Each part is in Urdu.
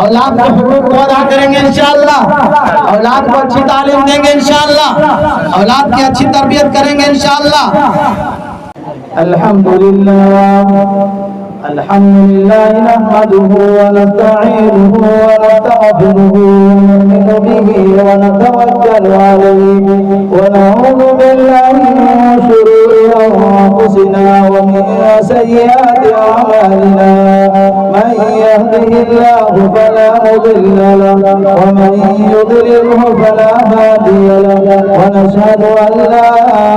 اولاد کے حقوق کو ادا کریں گے انشاءاللہ، اولاد کو اچھی تعلیم دیں گے انشاءاللہ، اولاد کی اچھی تربیت کریں گے انشاءاللہ۔ الحمدللہ نحمده ونستعینه ونستغفره ونؤمن به ونتوکل علیہ ونعوذ باللہ من شرور انفسنا ومن سیئات اعمالنا من يهده الله فلا مضل له ومن يضلله فلا هادي له ونشهد ان لا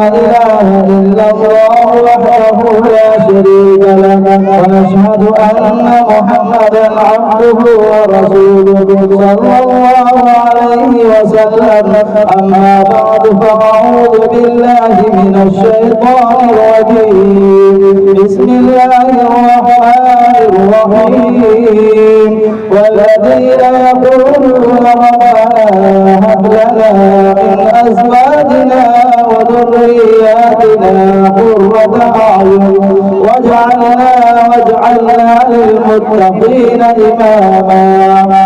اله الا الله وحده لا شريك له ونشهد أن محمدا عبده ورسوله صلى الله عليه وسلم أما بعد فأعوذ بالله من الشيطان الرجيم بسم الله الرحمن الرحيم والذين يقولون ربنا هب لنا من أزواجنا وذرياتنا قرة أعين واجعلنا للمتقين إماما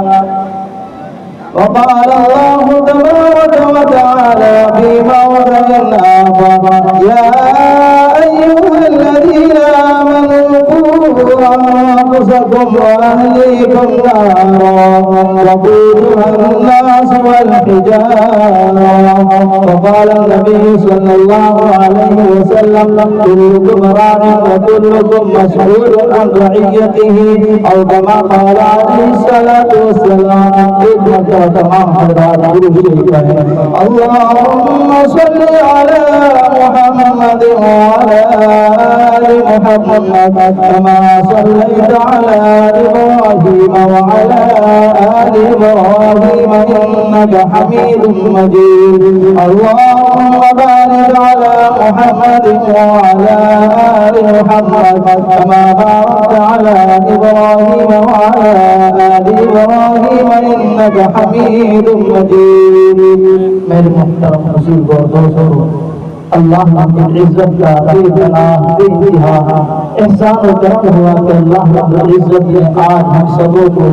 وقال الله تبارك وتعالى في موضع آخر يا أيها الذين آمنوا قوا أنفسكم وأهليكم نارا وقودها الناس والحجارة وقال النبي صلى الله عليه وسلم كلكم راع وكلكم مسؤول عن رعيته أو كما قال عليه الصلاة والسلام تمام حضرات اللهم صل على محمد وعلى آل محمد كما صليت على إبراهيم وعلى آل إبراهيم إنك حميد مجيد اللهم بارك على محمد وعلى آل محمد كما باركت على إبراهيم وعلى آل إبراهيم إنك حميد مجيد میرے محترم بزرگ اور دوستو، اللہ رب العزت کا بے پناہ بے انتہا احسان و کرم ہوا کہ اللہ رب العزت نے آج ہم سبوں کو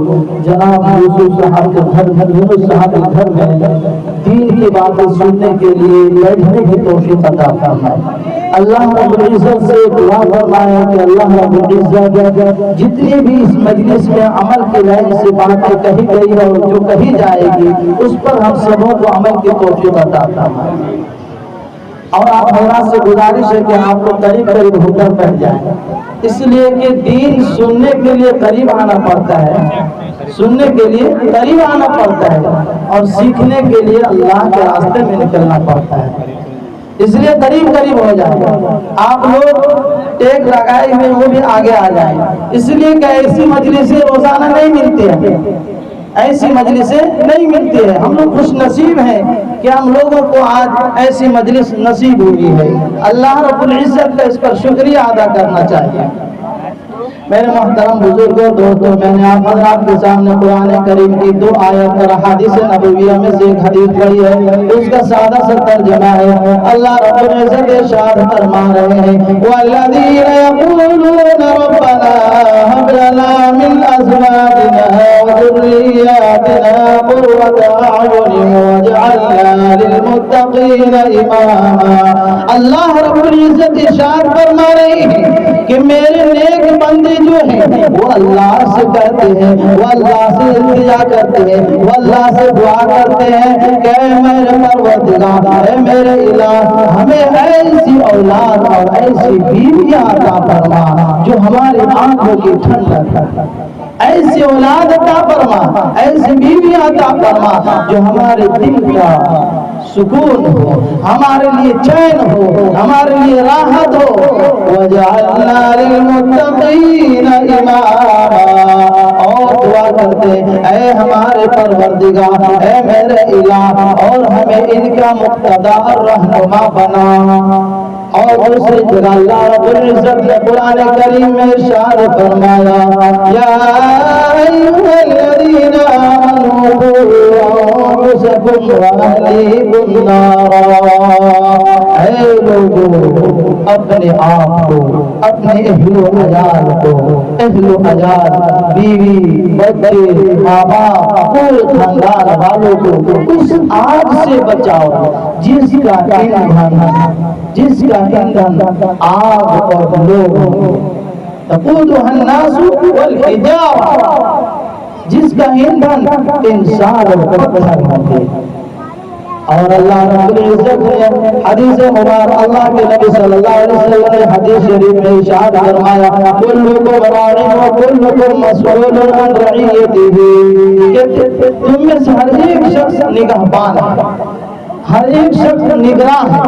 جناب یوسف صاحب کے گھر یونس صاحب کے گھر میں دین کی باتیں سننے کے لیے بیٹھنے کی توفیق عطا فرمائے۔ اللہ رب العزت سے دعا فرمائے کہ اللہ رب العزت جتنی بھی اس مجلس میں عمل کے لائن سے باتیں کہی گئی ہے اور جو کہی جائے گی اس پر ہم سبوں کو عمل کی توفیق عطا فرمائے۔ اور آپ حضرات سے گزارش ہے کہ آپ کو قریب قریب ہو کر بیٹھ جائیں، اس لیے کہ دین سننے کے لیے قریب آنا پڑتا ہے، سننے کے لیے قریب آنا پڑتا ہے اور سیکھنے کے لیے اللہ کے راستے میں نکلنا پڑتا ہے، اس لیے قریب قریب ہو جائیں۔ آپ لوگ ٹیک لگائے ہوئے وہ بھی آگے آ جائیں، اس لیے کہ ایسی مجلسیں روزانہ نہیں ملتی ہیں، ایسی مجلسیں نہیں ملتی ہیں۔ ہم لوگ خوش نصیب ہیں کہ ہم لوگوں کو آج ایسی مجلس نصیب ہوئی ہے، اللہ رب العزت کا اس پر شکریہ ادا کرنا چاہیے۔ میرے محترم بزرگوں دوستوں، میں نے آپ حضرات کے سامنے قرآن کریم کی 2 آیت اور حدیث نبویہ میں سے ایک حدیث پڑھی ہے، اس کا سادہ سا ترجمہ ہے۔ اللہ رب العزت ارشاد فرما رہے ہیں والذین یقولون ربنا هب لنا من ازواجنا وذریاتنا قرۃ اعین واجعلنا للمتقین اماما۔ اللہ رب العزت ارشاد فرما رہے ہیں کہ میرے نیک بندے جو ہیں وہ اللہ سے کہتے ہیں، وہ اللہ سے التجا کرتے ہیں، وہ اللہ سے دعا کرتے ہیں کہ اے میرے پروردگار، اے میرے الہ، ہمیں ایسی اولاد اور ایسی بیویاں عطا فرما جو ہماری آنکھوں کی ٹھنڈک کرتا، ایسی اولاد عطا فرما، ایسی بیویاں عطا فرما جو ہمارے دل کا سکون ہو، ہمارے لیے چین ہو، ہمارے لیے راحت ہو۔ وَجَعَلْنَا لِلْمُتَّقِينَ إِمَامًا، اور دعا کرتے اے ہمارے پروردگار، اے میرے الہ، اور ہمیں ان کا مقتدی اور رہنما بنا۔ اور دوسری جگہ اللہ رب العزت نے قرآن کریم میں ارشاد فرمایا یا ایھا الذین آمنوا قوا انفسکم واہلیکم نارا، اے لوگوں اپنے آپ کو، اپنے اہل و عیال کو، اہل و عیال بیوی بچے ماں باپ پورے خاندان والوں کو اس آگ سے بچاؤ جس کا ایندھن آگ اور لوگ ہیں، تقودها الناس والحجارہ، جس کا ایندھن انسان اور پتھر ہوں گے۔ اور اللہ رب العزت نے حدیث مبارک، اللہ کے نبی صلی اللہ علیہ وسلم نے حدیث شریف میں ارشاد فرمایا کلکم راع و کلکم مسئول عن رعیتہ، کہ تم میں سے ہر ایک شخص نگہبان ہے، ہر ایک شخص نگراں ہے،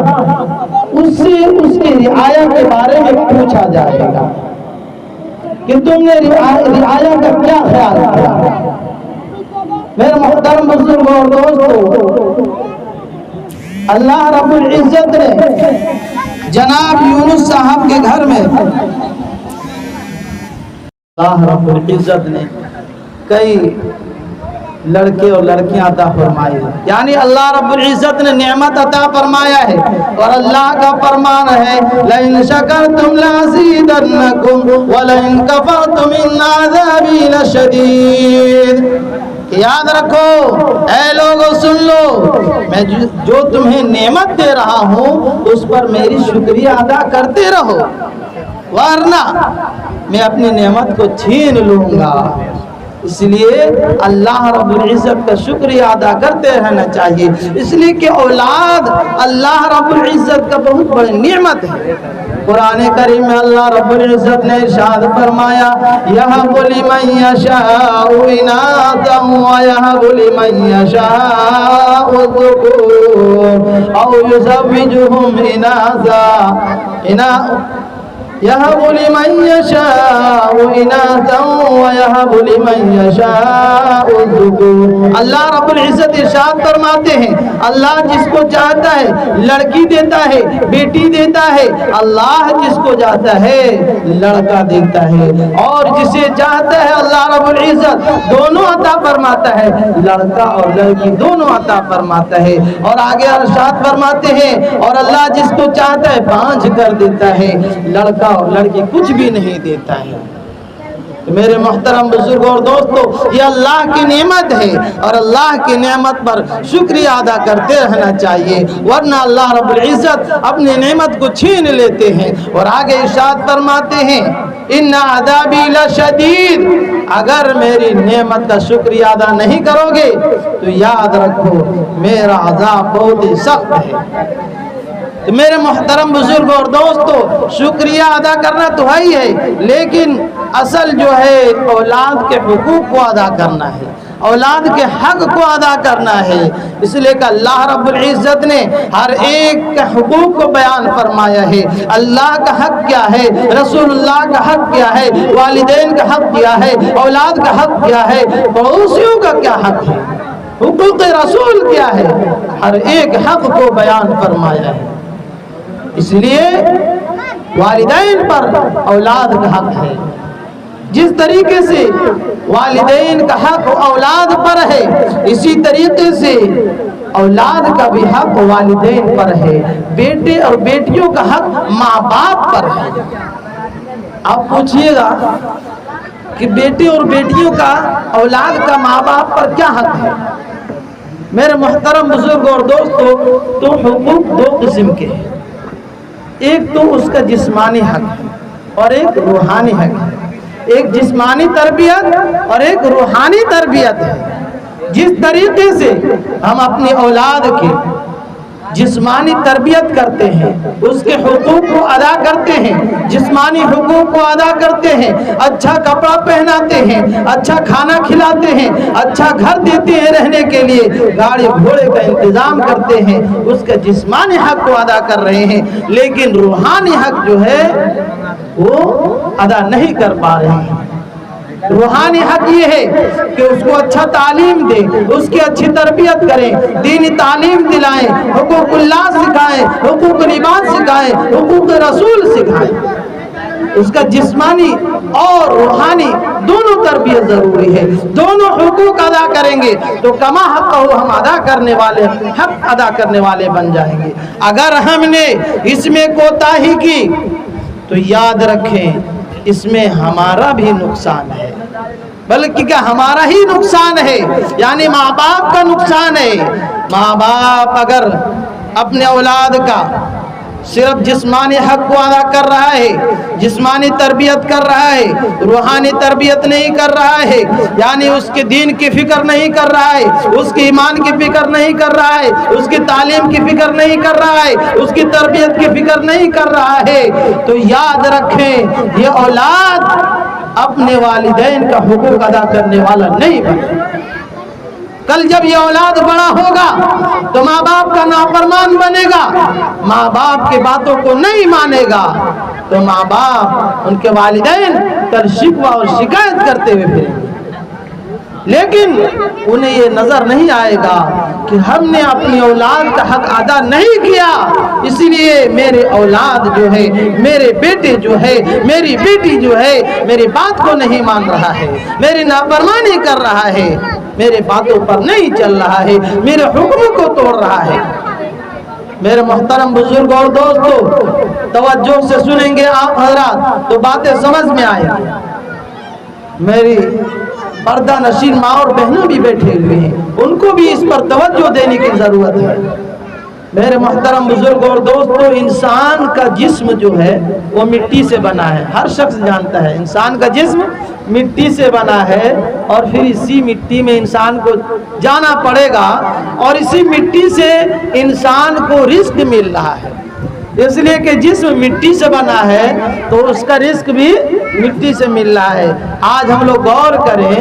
اس سے اس کی رعایا کے بارے میں پوچھا جائے گا کہ تم نے رعایا کا کیا خیال کیا۔ میرے محترم بزرگوں اور دوستوں، اللہ رب العزت نے جناب یونس صاحب کے گھر میں، اللہ رب العزت نے کئی لڑکے اور لڑکیاں عطا فرمائی، یعنی اللہ رب العزت نے نعمت عطا فرمایا ہے، اور اللہ کا فرمان ہے لئن شکرتم لازیدنکم ولئن کفرتم ان عذابی لشدید۔ یاد رکھو اے لوگو، سن لو، میں جو تمہیں نعمت دے رہا ہوں اس پر میری شکریہ ادا کرتے رہو، ورنہ میں اپنی نعمت کو چھین لوں گا۔ اس لیے اللہ رب العزت کا شکریہ ادا کرتے رہنا چاہیے، اس لیے کہ اولاد اللہ رب العزت کا بہت بڑی نعمت ہے۔ قرآن کریم میں اللہ رب العزت نے ارشاد فرمایا یہب لمن یشاء اناثا ویہب لمن یشاء الذکور او یزوجہم اناثا یہب لمن یشاء اناثا ویہب لمن یشاء الذکور۔ اللہ رب العزت ارشاد فرماتے ہیں اللہ جس کو چاہتا ہے لڑکی دیتا ہے، بیٹی دیتا ہے، اللہ جس کو چاہتا ہے لڑکا دیتا ہے، اور جسے چاہتا ہے اللہ رب العزت دونوں عطا فرماتا ہے، لڑکا اور لڑکی دونوں عطا فرماتا ہے۔ اور آگے ارشاد فرماتے ہیں اور اللہ جس کو چاہتا ہے بانجھ کر دیتا ہے، لڑکا اور لڑکی کچھ بھی نہیں دیتا ہے۔ میرے محترم بزرگوں اور دوستو، یہ اللہ کی نعمت ہے اور اللہ کی نعمت پر شکریہ ادا کرتے رہنا چاہیے، ورنہ اللہ رب العزت اپنی نعمت کو چھین لیتے ہیں۔ اور آگے ارشاد فرماتے ہیں ان عذابی لشدید، اگر میری نعمت کا شکریہ ادا نہیں کرو گے تو یاد رکھو میرا عذاب بہت ہی سخت ہے۔ تو میرے محترم بزرگوں اور دوستو، شکریہ ادا کرنا تو ہے، لیکن اصل جو ہے اولاد کے حقوق کو ادا کرنا ہے، اولاد کے حق کو ادا کرنا ہے۔ اس لیے کہ اللہ رب العزت نے ہر ایک کے حقوق کو بیان فرمایا ہے۔ اللہ کا حق کیا ہے، رسول اللہ کا حق کیا ہے، والدین کا حق کیا ہے، اولاد کا حق کیا ہے، پڑوسیوں کا کیا حق ہے، حقوق رسول کیا ہے، ہر ایک حق کو بیان فرمایا ہے۔ اس لیے والدین پر اولاد کا حق ہے، جس طریقے سے والدین کا حق اولاد پر ہے اسی طریقے سے اولاد کا بھی حق والدین پر ہے، بیٹے اور بیٹیوں کا حق ماں باپ پر ہے۔ آپ پوچھئے گا کہ بیٹے اور بیٹیوں کا اولاد کا ماں باپ پر کیا حق ہے؟ میرے محترم بزرگ اور دوستو، تو حقوق دو قسم کے ہیں، ایک تو اس کا جسمانی حق ہے اور ایک روحانی حق ہے۔ ایک جسمانی تربیت اور ایک روحانی تربیت ہے۔ جس طریقے سے ہم اپنی اولاد کی جسمانی تربیت کرتے ہیں، اس کے حقوق کو ادا کرتے ہیں، جسمانی حقوق کو ادا کرتے ہیں، اچھا کپڑا پہناتے ہیں، اچھا کھانا کھلاتے ہیں، اچھا گھر دیتے ہیں رہنے کے لیے، گاڑی گھوڑے کا انتظام کرتے ہیں، اس کا جسمانی حق کو ادا کر رہے ہیں، لیکن روحانی حق جو ہے وہ ادا نہیں کر پا رہے ہیں۔ روحانی حق یہ ہے کہ اس کو اچھا تعلیم دیں، اس کی اچھی تربیت کریں، دینی تعلیم دلائیں، حقوق اللہ سکھائیں، حقوق عباد سکھائیں، حقوق رسول سکھائیں۔ اس کا جسمانی اور روحانی دونوں تربیت ضروری ہے. دونوں حقوق ادا کریں گے تو کما حق ہو ہم ادا کرنے والے، حق ادا کرنے والے بن جائیں گے. اگر ہم نے اس میں کوتاہی کی تو یاد رکھیں اس میں ہمارا بھی نقصان ہے، بلکہ کیا ہمارا ہی نقصان ہے، یعنی ماں باپ کا نقصان ہے. ماں باپ اگر اپنے اولاد کا صرف جسمانی حق کو ادا کر رہا ہے، جسمانی تربیت کر رہا ہے، روحانی تربیت نہیں کر رہا ہے، یعنی اس کے دین کی فکر نہیں کر رہا ہے، اس کے ایمان کی فکر نہیں کر رہا ہے، اس کی تعلیم کی فکر نہیں کر رہا ہے، اس کی تربیت کی فکر نہیں کر رہا ہے، تو یاد رکھیں یہ اولاد اپنے والدین کا حقوق ادا کرنے والا نہیں بنے. کل جب یہ اولاد بڑا ہوگا تو ماں باپ کا نافرمان بنے گا، ماں باپ کی باتوں کو نہیں مانے گا، تو ماں باپ ان کے والدین کل شکوہ اور شکایت کرتے ہوئے پھریں گے. لیکن انہیں یہ نظر نہیں آئے گا کہ ہم نے اپنی اولاد کا حق ادا نہیں کیا، اسی لیے میرے اولاد جو ہے، میرے بیٹے جو ہے، میری بیٹی جو ہے میری بات کو نہیں مان رہا ہے، میری نافرمانی کر رہا ہے، میرے باتوں پر نہیں چل رہا ہے، میرے حکم کو توڑ رہا ہے. میرے محترم بزرگ اور دوستو، توجہ سے سنیں گے آپ حضرات تو باتیں سمجھ میں آئیں گی. میری پردہ نشین ماں اور بہنوں بھی بیٹھے ہوئے ہیں، ان کو بھی اس پر توجہ دینے کی ضرورت ہے. میرے محترم بزرگ اور دوستو، انسان کا جسم جو ہے وہ مٹی سے بنا ہے. ہر شخص جانتا ہے انسان کا جسم مٹی سے بنا ہے، اور پھر اسی مٹی میں انسان کو جانا پڑے گا، اور اسی مٹی سے انسان کو رزق مل رہا ہے. اس لیے کہ جسم مٹی سے بنا ہے تو اس کا رزق بھی مٹی سے مل رہا ہے. آج ہم لوگ غور کریں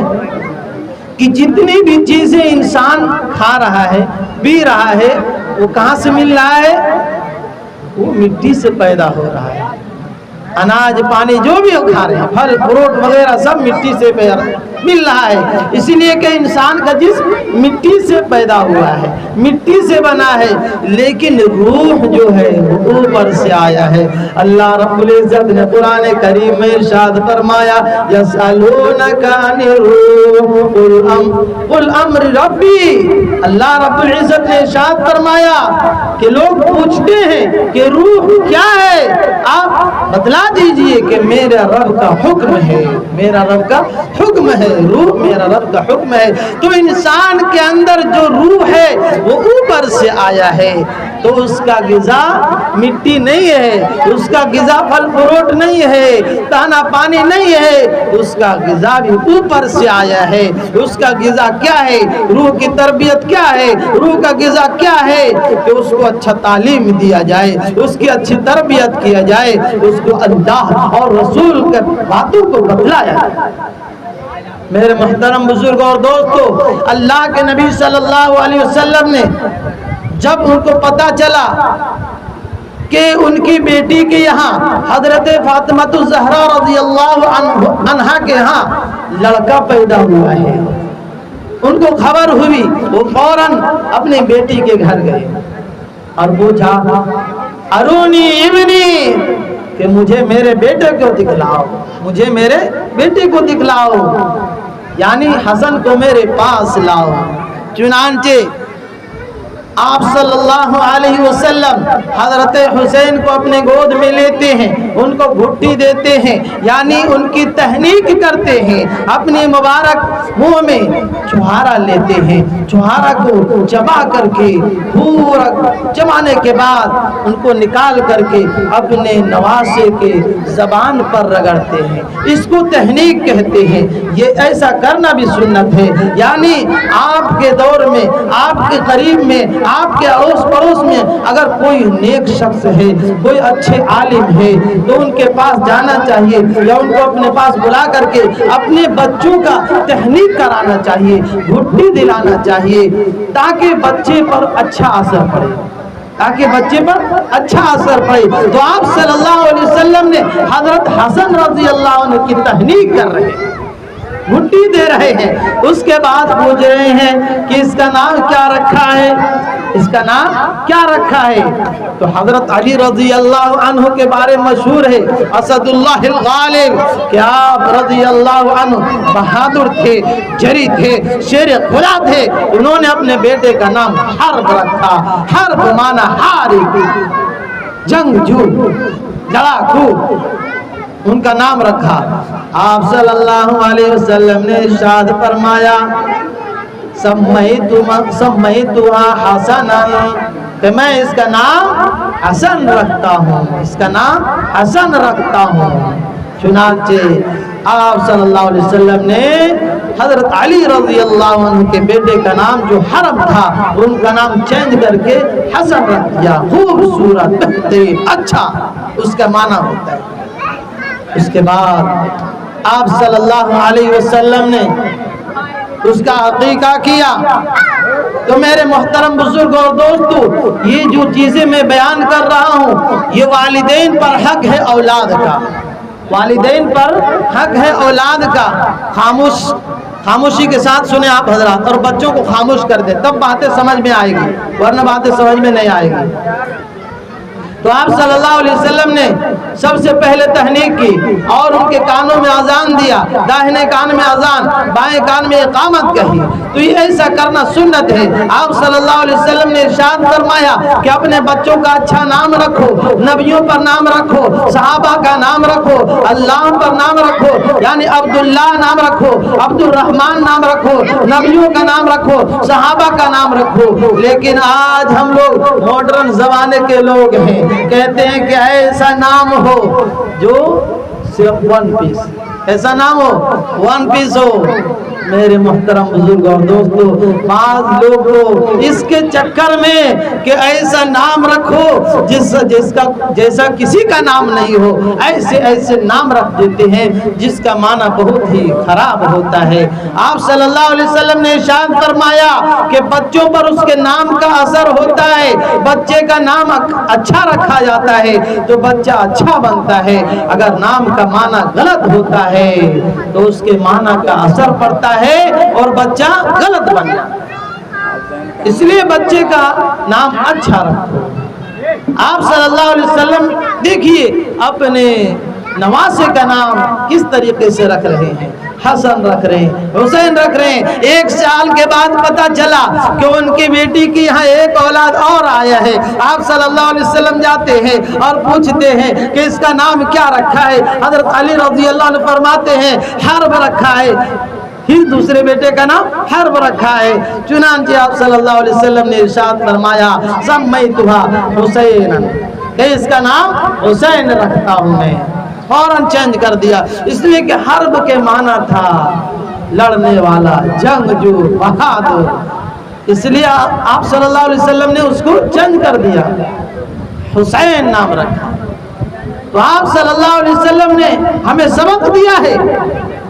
کہ جتنی بھی چیزیں انسان کھا رہا ہے، پی رہا ہے، وہ کہاں سے مل رہا ہے؟ وہ مٹی سے پیدا ہو رہا ہے. اناج پانی جو بھی وہ کھا رہے ہیں، پھل فروٹ وغیرہ سب مٹی سے مل رہا ہے. اسی لیے کہ انسان کا جسم مٹی سے پیدا ہوا ہے، مٹی سے بنا ہے، لیکن روح جو ہے وہ اوپر سے آیا ہے. اللہ رب العزت نے قرآن کریم میں ارشاد فرمایا، یسألونک عن الروح قل امر ربی. اللہ رب العزت نے ارشاد فرمایا کہ لوگ پوچھتے ہیں کہ روح کیا ہے، آپ بتلا دیجئے کہ میرا رب کا حکم ہے، میرا رب کا حکم ہے، روح میرا رب کا حکم ہے. تو انسان کے اندر جو روح ہے وہ اوپر سے آیا ہے، تو اس کا غذا مٹی نہیں ہے، اس کا غذا پھل فروٹ نہیں ہے، دانا پانی نہیں ہے، اس کا غذا بھی اوپر سے آیا ہے. اس کا غذا کیا ہے؟ روح کی تربیت کیا ہے؟ روح کا غذا کیا ہے؟ کہ اس کو اچھا تعلیم دیا جائے، اس کی اچھی تربیت کیا جائے، اس کو اللہ اور رسول کے باتوں کو بتلایا جائے. میرے محترم بزرگ اور دوستو، اللہ کے نبی صلی اللہ علیہ وسلم نے جب ان کو پتا چلا کہ ان کی بیٹی کے یہاں حضرت فاطمہ الزہرا رضی اللہ عنہا کے ہاں لڑکا پیدا ہوا ہے، ان کو خبر ہوئی، وہ فوراً اپنی بیٹی کے گھر گئے اور پوچھا، ارونی ابنی، کہ مجھے میرے بیٹے کو دکھلاؤ، مجھے میرے بیٹے کو دکھلاؤ، یعنی حسن کو میرے پاس لاؤ. چنانچہ آپ صلی اللہ علیہ وسلم حضرت حسین کو اپنے گود میں لیتے ہیں، ان کو گھٹی دیتے ہیں، یعنی ان کی تہنیک کرتے ہیں، اپنی مبارک منہ میں چھہارا لیتے ہیں، چھہارا کو چبا کر کے پورا چبانے کے بعد ان کو نکال کر کے اپنے نواسے کے زبان پر رگڑتے ہیں. اس کو تہنیک کہتے ہیں. یہ ایسا کرنا بھی سنت ہے، یعنی آپ کے دور میں، آپ کے قریب میں، آپ کے اڑوس پڑوس میں اگر کوئی نیک شخص ہے، کوئی اچھے عالم ہے، تو ان کے پاس جانا چاہیے، یا ان کو اپنے پاس بلا کر کے اپنے بچوں کا تہنیک کرانا چاہیے، گھٹی دلانا چاہیے، تاکہ بچے پر اچھا اثر پڑے، تاکہ بچے پر اچھا اثر پڑے. تو آپ صلی اللہ علیہ وسلم نے حضرت حسن رضی اللہ عنہ کی تہنیک کر رہے ہیں. گھٹی دے رہے ہیں. اس کے بعد پوچھ رہے ہیں کہ اس کا نام کیا رکھا ہے, اس کا نام کیا رکھا ہے. تو حضرت علی رضی اللہ عنہ کے بارے مشہور ہے اسد اللہ الغالب کہ آپ رضی اللہ عنہ بہادر تھے, جری تھے, شیر خدا تھے. انہوں نے اپنے بیٹے کا نام حرب رکھا. حرب مانا ہاری, جنگجو, لڑاکو, ان کا نام رکھا. آپ صلی اللہ علیہ وسلم نے ارشاد فرمایا سمیتها حسنا, کہ میں اس کا نام حسن رکھتا ہوں, اس کا نام حسن رکھتا ہوں. چنانچہ آپ صلی اللہ علیہ وسلم نے حضرت علی رضی اللہ عنہ کے بیٹے کا نام جو حرب تھا ان کا نام چینج کر کے حسن رکھ دیا. خوبصورت, بہترین, اچھا اس کا معنی ہوتا ہے. اس کے بعد آپ صلی اللہ علیہ وسلم نے اس کا عقیقہ کیا. تو میرے محترم بزرگ اور دوستو, یہ جو چیزیں میں بیان کر رہا ہوں یہ والدین پر حق ہے اولاد کا, والدین پر حق ہے اولاد کا. خاموشی کے ساتھ سنیں آپ حضرات, اور بچوں کو خاموش کر دیں تب باتیں سمجھ میں آئے گی, ورنہ باتیں سمجھ میں نہیں آئے گی. تو آپ صلی اللہ علیہ وسلم نے سب سے پہلے تحنیک کی اور ان کے کانوں میں اذان دیا. داہنے کان میں اذان, بائیں کان میں اقامت کہی. تو یہ ایسا کرنا سنت ہے. آپ صلی اللہ علیہ وسلم نے ارشاد فرمایا کہ اپنے بچوں کا اچھا نام رکھو, نبیوں پر نام رکھو, صحابہ کا نام رکھو, اللہ پر نام رکھو, یعنی عبداللہ نام رکھو, عبد الرحمن نام رکھو, نبیوں کا نام رکھو, صحابہ کا نام رکھو. لیکن آج ہم لوگ ماڈرن زمانے کے لوگ ہیں, کہتے ہیں کہ ایسا نام ہو جو صرف ون پیس, ایسا نام ہو ون پیس ہو. میرے محترم بزرگ اور دوستو, بعض لوگ کو اس کے چکر میں کہ ایسا نام رکھو جیسا کسی کا نام نہیں ہو, ایسے نام رکھ دیتے ہیں جس کا معنی بہت ہی خراب ہوتا ہے. آپ صلی اللہ علیہ وسلم نے ارشاد فرمایا کہ بچوں پر اس کے نام کا اثر ہوتا ہے. بچے کا نام اچھا رکھا جاتا ہے تو بچہ اچھا بنتا ہے. اگر نام کا معنی غلط ہوتا ہے تو اس کے معنی کا اثر پڑتا ہے اور بچہ غلط بن جاتا ہے. اس لیے بچے کا نام اچھا رکھو. آپ صلی اللہ علیہ وسلم دیکھیے اپنے نواسے کا نام کس طریقے سے رکھ رہے ہیں. حسن رکھ رہے ہیں, حسین رکھ رہے ہیں. 1 سال کے بعد پتا چلا کہ ان کی بیٹی کی یہاں ایک اولاد اور آیا ہے. آپ صلی اللہ علیہ وسلم جاتے ہیں اور پوچھتے ہیں کہ اس کا نام کیا رکھا ہے. حضرت علی رضی اللہ عنہ فرماتے ہیں حرب رکھا ہے. پھر دوسرے بیٹے کا نام حرب رکھا ہے. چنانچہ آپ صلی اللہ علیہ وسلم نے ارشاد فرمایا سمیتها حسینا, کہ اس کا نام حسین رکھتا ہوں میں. فوراً چینج کر دیا, اس لیے کہ حرب کے معنی تھا لڑنے والا, جنگجو, بہادر. اس لیے آپ صلی اللہ علیہ وسلم نے اس کو چینج کر دیا, حسین نام رکھا. تو آپ صلی اللہ علیہ وسلم نے ہمیں سبق دیا ہے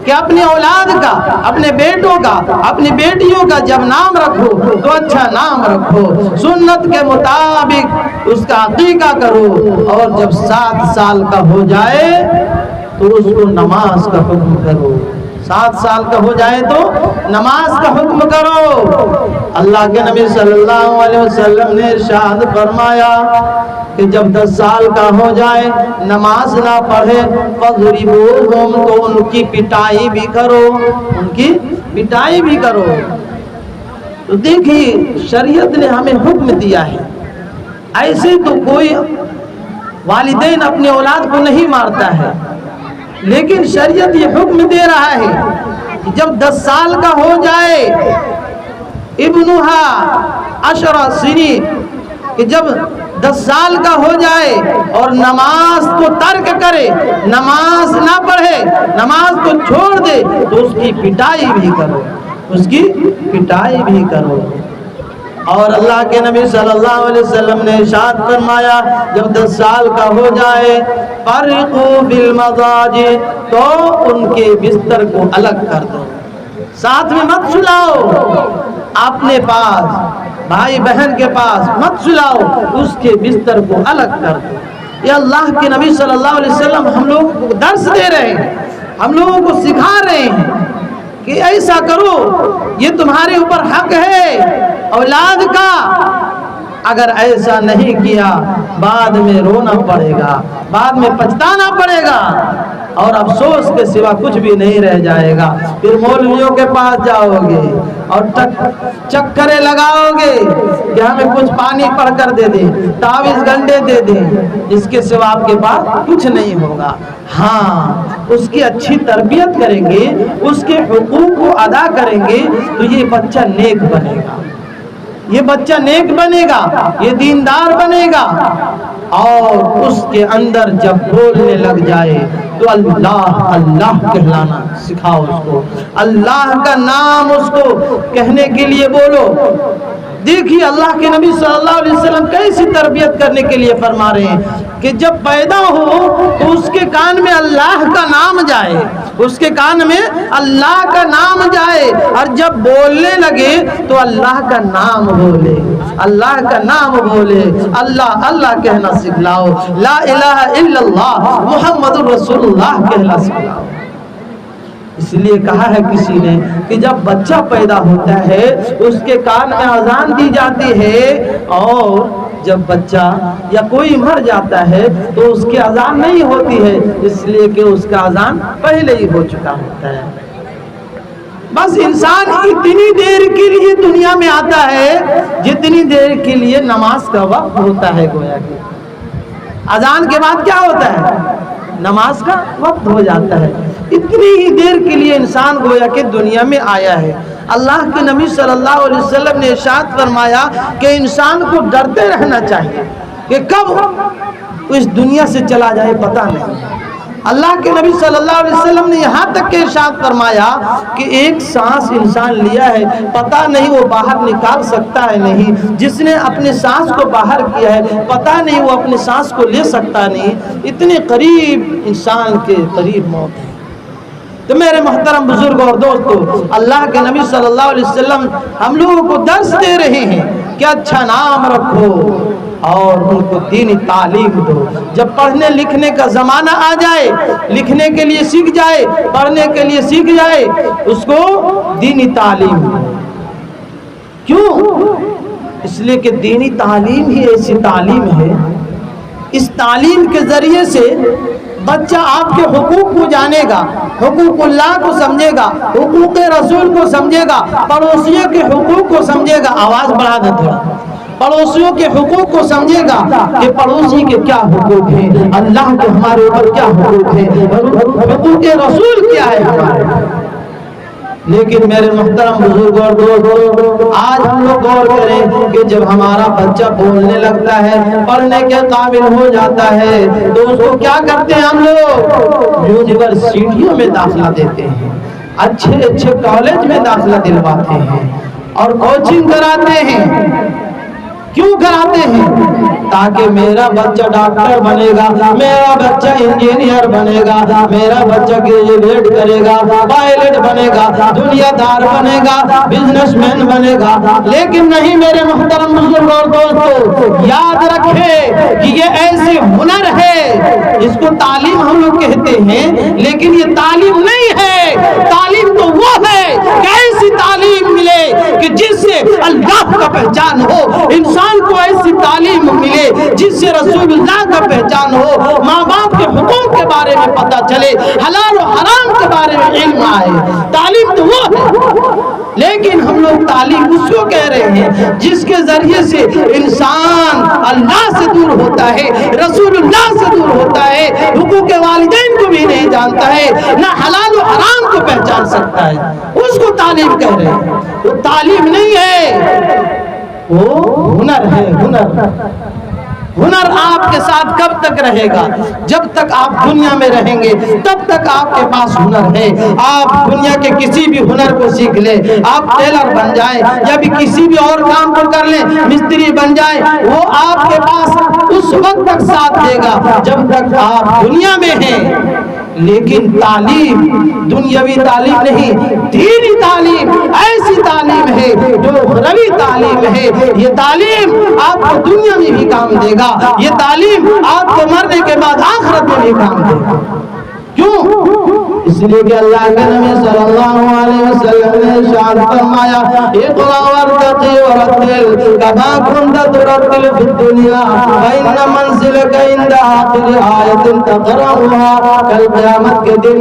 کہ اپنی اولاد کا, اپنے بیٹوں کا, اپنی بیٹیوں کا جب نام رکھو تو اچھا نام رکھو, سنت کے مطابق اس کا عقیقہ کرو. اور جب 7 سال کا ہو جائے تو اس کو نماز کا حکم کرو. 7 سال کا ہو جائے تو نماز کا حکم کرو. اللہ کے نبی صلی اللہ علیہ وسلم نے ارشاد فرمایا کہ جب 10 سال کا ہو جائے نماز نہ پڑھے فضربوہم, تو ان کی پٹائی بھی کرو, ان کی پٹائی بھی کرو. تو دیکھیے شریعت نے ہمیں حکم دیا ہے. ایسے تو کوئی والدین اپنے اولاد کو نہیں مارتا ہے, لیکن شریعت یہ حکم دے رہا ہے کہ جب 10 سال کا ہو جائے ابنها 10 سنین, کہ جب 10 سال کا ہو جائے اور نماز کو ترک کرے, نماز نہ پڑھے, نماز کو چھوڑ دے, تو اس کی پٹائی بھی کرو, اس کی پٹائی بھی کرو. اور اللہ کے نبی صلی اللہ علیہ وسلم نے ارشاد فرمایا جب 10 سال کا ہو جائے فرقوا بالمضاجع, تو ان کے بستر کو الگ کر دو, ساتھ میں مت سلاؤ. اپنے پاس بھائی بہن کے پاس مت سلاؤ, اس کے بستر کو الگ کر دو. یہ اللہ کے نبی صلی اللہ علیہ وسلم ہم لوگوں کو درس دے رہے ہیں, ہم لوگوں کو سکھا رہے ہیں کہ ایسا کرو، یہ تمہارے اوپر حق ہے اولاد کا۔ اگر ایسا نہیں کیا بعد میں رونا پڑے گا، بعد میں پچھتانا پڑے گا، اور افسوس کے سوا کچھ بھی نہیں رہ جائے گا۔ پھر مولویوں کے پاس جاؤ گے اور چکرے لگاؤ گے کہ ہمیں کچھ پانی پڑھ کر دے دیں، تعویذ گنڈے دے دیں، اس کے سوا آپ کے پاس کچھ نہیں ہوگا۔ ہاں، اس کی اچھی تربیت کریں گے، اس کے حقوق کو ادا کریں گے تو یہ بچہ نیک بنے گا، یہ بچہ نیک بنے گا، یہ دیندار بنے گا، اور اس کے اندر جب بولنے لگ جائے تو اللہ اللہ کہلانا سکھاؤ اس کو، اللہ کا نام اس کو کہنے کے لیے بولو۔ دیکھیے اللہ کے نبی صلی اللہ علیہ وسلم کیسی تربیت کرنے کے لیے فرما رہے ہیں کہ جب پیدا ہو تو اس کے کان میں اللہ کا نام جائے، اس کے کان میں اللہ کا نام جائے، اور جب بولنے لگے تو اللہ کا نام بولے، اللہ کا نام بولے، اللہ اللہ کہنا سکھلاؤ، لا الہ الا اللہ محمد رسول اللہ کہنا سکھلاؤ۔ اس لیے کہا ہے کسی نے کہ جب بچہ پیدا ہوتا ہے اس کے کان میں اذان دی جاتی ہے، اور جب بچہ یا کوئی مر جاتا ہے تو اس کی اذان نہیں ہوتی ہے، اس لیے کہ اس کا اذان پہلے ہی ہو چکا ہوتا ہے۔ بس انسان اتنی دیر کے لیے دنیا میں آتا ہے جتنی دیر کے لیے نماز کا وقت ہوتا ہے، گویا کہ اذان کے بعد کیا ہوتا ہے؟ نماز کا وقت ہو جاتا ہے۔ اتنی ہی دیر کے لیے انسان گویا کہ دنیا میں آیا ہے۔ اللہ کے نبی صلی اللہ علیہ وسلم نے ارشاد فرمایا کہ انسان کو ڈرتے رہنا چاہیے کہ کب اس دنیا سے چلا جائے پتہ نہیں۔ اللہ کے نبی صلی اللہ علیہ وسلم نے یہاں تک کہ ارشاد فرمایا کہ ایک سانس انسان لیا ہے پتہ نہیں وہ باہر نکال سکتا ہے نہیں، جس نے اپنی سانس کو باہر کیا ہے پتہ نہیں وہ اپنی سانس کو لے سکتا نہیں، اتنے قریب انسان کے قریب موت ہے۔ تو میرے محترم بزرگ اور دوستو، اللہ کے نبی صلی اللہ علیہ وسلم ہم لوگوں کو درس دے رہے ہیں کہ اچھا نام رکھو اور ان کو دینی تعلیم دو۔ جب پڑھنے لکھنے کا زمانہ آ جائے، لکھنے کے لیے سیکھ جائے، پڑھنے کے لیے سیکھ جائے، اس کو دینی تعلیم دو۔ کیوں؟ اس لیے کہ دینی تعلیم ہی ایسی تعلیم ہے، اس تعلیم کے ذریعے سے بچہ آپ کے حقوق کو جانے گا، حقوق اللہ کو سمجھے گا، حقوق رسول کو سمجھے گا، پڑوسیوں کے حقوق کو سمجھے گا۔ آواز بڑھا دے تھوڑا۔ پڑوسیوں کے حقوق کو سمجھے گا کہ پڑوسی کے کیا حقوق ہیں، اللہ کے ہمارے اوپر کیا حقوق ہیں، حقوق رسول کیا ہے ہمارے۔ لیکن میرے محترم بزرگ اور دوستو، آج ہم لوگ غور کریں کہ جب ہمارا بچہ بولنے لگتا ہے، پڑھنے کے قابل ہو جاتا ہے، تو اس کو کیا کرتے ہیں ہم لوگ؟ یونیورسٹیوں میں داخلہ دیتے ہیں، اچھے اچھے کالج میں داخلہ دلواتے ہیں اور کوچنگ کراتے ہیں۔ کیوں کراتے ہیں؟ تاکہ میرا بچہ ڈاکٹر بنے گا، میرا بچہ انجینئر بنے گا، میرا بچہ گریجویٹ کرے گا، پائلٹ بنے گا، دنیا دار بنے گا، بزنس مین بنے گا۔ لیکن نہیں میرے محترم بزرگ اور دوستو، یاد رکھے کہ یہ ایسے ہنر ہے، اس کو تعلیم ہم لوگ کہتے ہیں، لیکن یہ تعلیم نہیں ہے۔ تعلیم تو وہ ہے کہ ایسی تعلیم ملے کہ جس سے اللہ کا پہچان ہو، انسان کو ایسی تعلیم ملے جس سے رسول اللہ کا پہچان ہو، ماں باپ کے حقوق کے بارے میں پتہ چلے، حلال و حرام کے بارے میں علم آئے۔ تعلیم تو وہ ہے، لیکن ہم لوگ تعلیم اس کو کہہ رہے ہیں جس کے ذریعے سے انسان اللہ سے دور ہوتا ہے، رسول اللہ سے دور ہوتا ہے، حقوق والدین کو بھی نہیں جانتا ہے، نہ حلال و حرام کو پہچان سکتا ہے، اس کو تعلیم کہہ رہے ہیں۔ وہ تعلیم نہیں ہے، وہ ہنر ہے۔ ہنر آپ کے ساتھ کب تک رہے گا؟ جب تک آپ دنیا میں رہیں گے تب تک آپ کے پاس ہنر ہے۔ آپ دنیا کے کسی بھی ہنر کو سیکھ لیں، آپ ٹیلر بن جائیں یا بھی کسی بھی اور کام کو کر لیں، مستری بن جائیں، وہ آپ کے پاس اس وقت تک ساتھ دے گا جب تک آپ دنیا میں ہیں۔ لیکن تعلیم دنیاوی تعلیم نہیں، دینی تعلیم ایسی تعلیم ہے جو اخروی تعلیم ہے۔ یہ تعلیم آپ کو دنیا میں بھی کام دے گا، یہ تعلیم آپ کو مرنے کے بعد آخرت میں بھی کام دے گا۔ کیوں؟ اس لیے کہ اللہ کے نبی صلی اللہ علیہ وسلم نے ارشاد فرمایا اقرأ وارتقي ورتل كما كنت ترتل في الدنيا فإن منزلك عند آخر آية تقرأها. کل قیامت کے دن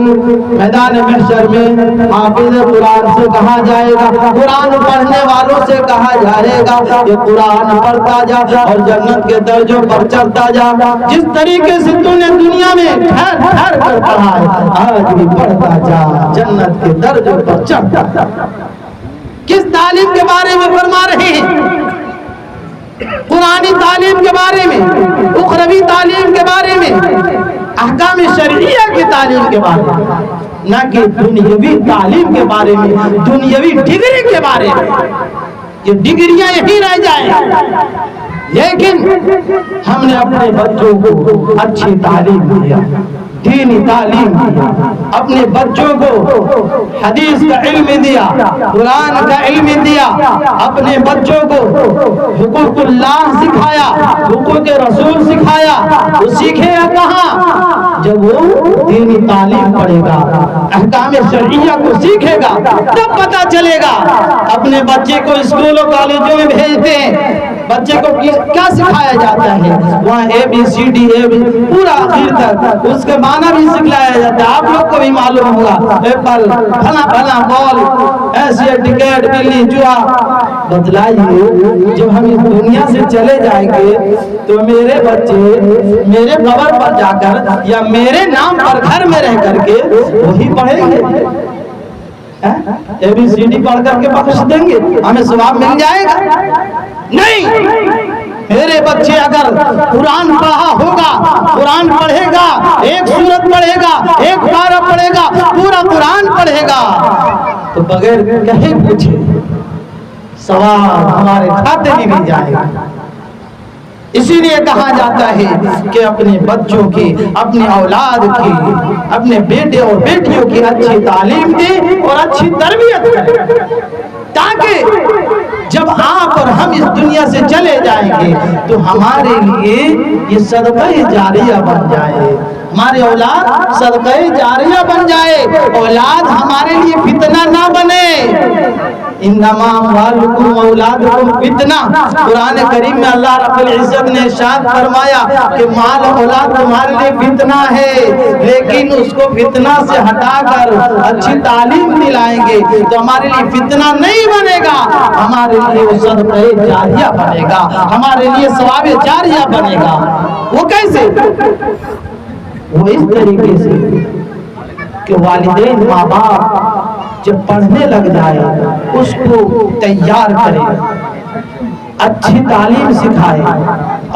میدان محشر میں حافظ قرآن سے کہا جائے گا، قرآن پڑھنے والوں سے کہا جائے گا کہ قرآن پڑھتا جا اور جنت کے درجوں پر چڑھتا جا. جس طریقے سے تو نے دنیا میں ٹھہر ٹھہر کر پڑھا ہے آج بھی پڑھتا جا، جنت کے درجوں پر چڑھتا جا. کس تعلیم کے بارے میں فرما رہے ہیں؟ قرآنی تعلیم کے بارے میں، اخروی تعلیم کے بارے میں، احکام شرعیہ کی تعلیم کے بارے میں، نہ کہ دنیاوی تعلیم کے بارے میں، دنیاوی ڈگری کے بارے میں. یہ ڈگریاں یہی رہ جائیں، لیکن ہم نے اپنے بچوں کو اچھی تعلیم دیا، دینی تعلیم دیا، اپنے بچوں کو حدیث کا علم دیا، قرآن کا علم دیا، اپنے بچوں کو حقوق اللہ سکھایا، حقوق رسول سکھایا. وہ سیکھے گا کہاں؟ جب وہ دینی تعلیم پڑھے گا، احکام شرعیہ کو سیکھے گا، تب پتہ چلے گا. اپنے بچے کو اسکولوں کالجوں میں بھیجتے ہیں، بچے کو کیا سکھایا جاتا ہے؟ وہاں اے بی سی ڈی پورا آخر تک اس کے معنی بھی سکھلایا جاتا ہے. آپ لوگ کو بھی معلوم ہوگا ایپل پھلا پھلا بال ایسے ٹکٹ بلی جوا. بتلائیے جب ہم اس دنیا سے چلے جائیں گے تو میرے بچے میرے قبر پر جا کر یا میرے نام پر گھر میں رہ کر کے وہی پڑھیں گے، اے بی سی ڈی پڑھ کر کے بخش دیں گے، ہمیں ثواب مل جائے گا؟ نہیں. میرے بچے اگر قرآن پڑھا ہوگا، قرآن پڑھے گا، ایک سورت پڑھے گا، ایک پارہ پڑھے گا، پورا قرآن پڑھے گا تو بغیر کہیں پوچھے ثواب ہمارے کھاتے میں بھی جائے گا. اسی لیے کہا جاتا ہے کہ اپنے بچوں کی، اپنی اولاد کی، اپنے بیٹے اور بیٹیوں کی اچھی تعلیم دیں اور اچھی تربیت کریں، تاکہ جب آپ اور ہم اس دنیا سے چلے جائیں گے تو ہمارے لیے یہ صدقہ جاریہ بن جائے، ہمارے اولاد صدقہ جاریہ بن جائے، اولاد ہمارے لیے فتنہ نہ بنے. انما اموالکم اولادکم فتنہ. قرآن کریم میں اللہ رب العزت نے ارشاد فرمایا کہ مال اولاد تمہارے لیے فتنہ ہے، لیکن اس کو فتنہ سے ہٹا کر اچھی تعلیم دلائیں گے تو ہمارے لیے فتنہ نہیں بنے گا، ہمارے لیے وہ صدقہ جاریہ بنے گا، ہمارے لیے ثواب جاریہ بنے گا. وہ کیسے؟ وہ اس طریقے سے کہ والدین ماں باپ جب پڑھنے لگ جائے اس کو تیار کرے، اچھی تعلیم سکھائے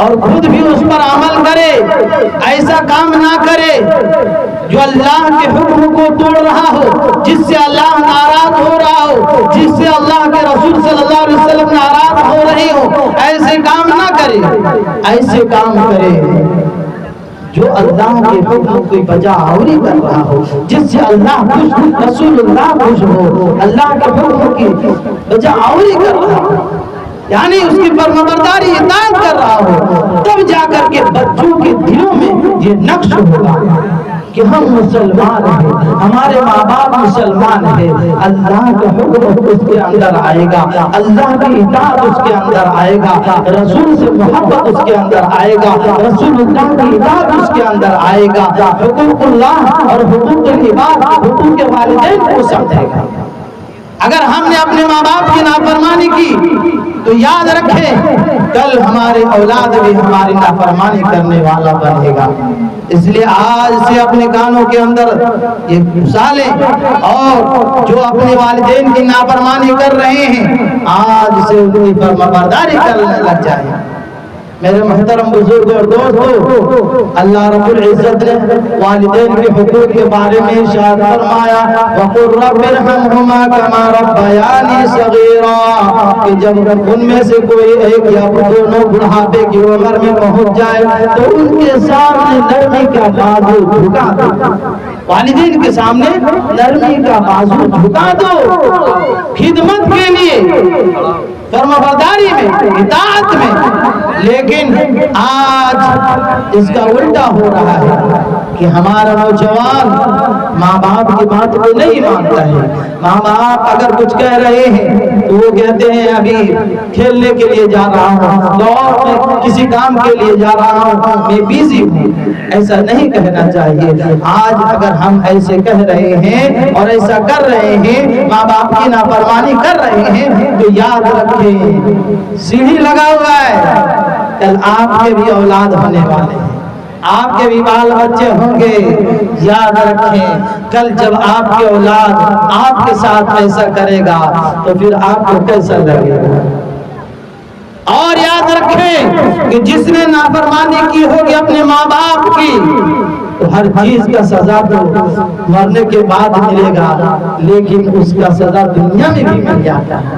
اور خود بھی اس پر عمل کرے. ایسا کام نہ کرے جو اللہ کے حکم کو توڑ رہا ہو، جس سے اللہ ناراض ہو رہا ہو، جس سے اللہ کے رسول صلی اللہ علیہ وسلم ناراض ہو رہے ہو. ایسے کام نہ کرے، ایسے کام کرے جو اللہ کے حکم کی بجا آوری کر رہا ہو، جس سے اللہ خوش، رسول اللہ خوش ہو، اللہ کے حکم کی بجا آوری کر رہا ہو، یعنی اس کی فرمانبرداری اطاعت کر رہا ہو. تب جا کر کے بچوں کے دلوں میں یہ نقش ہوگا کہ ہم مسلمان ہیں، ہمارے ماں باپ مسلمان ہیں. اللہ کا حکم اس کے اندر آئے گا، اللہ کی اطاعت اس کے اندر آئے گا، رسول سے محبت اس کے اندر آئے گا، رسول اللہ کی اطاعت اس کے اندر آئے گا. حقوق اللہ اور حقوق العباد، حقوق والدین کو سمجھے گا. اگر ہم نے اپنے ماں باپ کی نافرمانی کی تو یاد رکھیں کل ہمارے اولاد بھی ہماری نافرمانی کرنے والا بنے گا. اس لیے آج سے اپنے کانوں کے اندر یہ گھسالیں، اور جو اپنے والدین کی نافرمانی کر رہے ہیں آج سے ان کی فرمانبرداری کرنے لگ جائیں. میرے محترم بزرگ اور دوستو، اللہ رب العزت نے والدین کے حقوق کے بارے میں ارشاد فرمایا وَقُلْ رَبِّ ارْحَمْهُمَا كَمَا رَبَّيَانِي صَغِيرًا، کہ جب ان میں سے کوئی ایک یا دونوں بڑھاپے کی عمر میں پہنچ جائے تو ان کے سامنے نرمی کا بازو جھکا دو. والدین کے سامنے نرمی کا بازو جھکا دو، خدمت کے لیے، فرمانبرداری میں، اطاعت میں. لیکن آج اس کا الٹا ہو رہا ہے کہ ہمارا نوجوان ماں باپ کی بات کو نہیں مانتا ہے. ماں باپ اگر کچھ کہہ رہے ہیں تو وہ کہتے ہیں ابھی کھیلنے کے لیے جا رہا ہوں، اور میں کسی کام کے لیے جا رہا ہوں، میں بیزی ہوں. ایسا نہیں کہنا چاہیے. آج اگر ہم ایسے کہہ رہے ہیں اور ایسا کر رہے ہیں، ماں باپ کی نافرمانی کر رہے ہیں، تو یاد رکھیں سیڑھی لگا ہوا ہے، کل آپ کے بھی اولاد ہونے والے ہیں، آپ کے بھی بال بچے ہوں گے. یاد رکھیں کل جب آپ کی اولاد آپ کے ساتھ ایسا کرے گا تو پھر آپ کو کیسا لگے گا. اور یاد رکھیں کہ جس نے نافرمانی کی ہوگی اپنے ماں باپ کی تو ہر چیز کا سزا تو مرنے کے بعد ملے گا، لیکن اس کا سزا دنیا میں بھی مل جاتا ہے.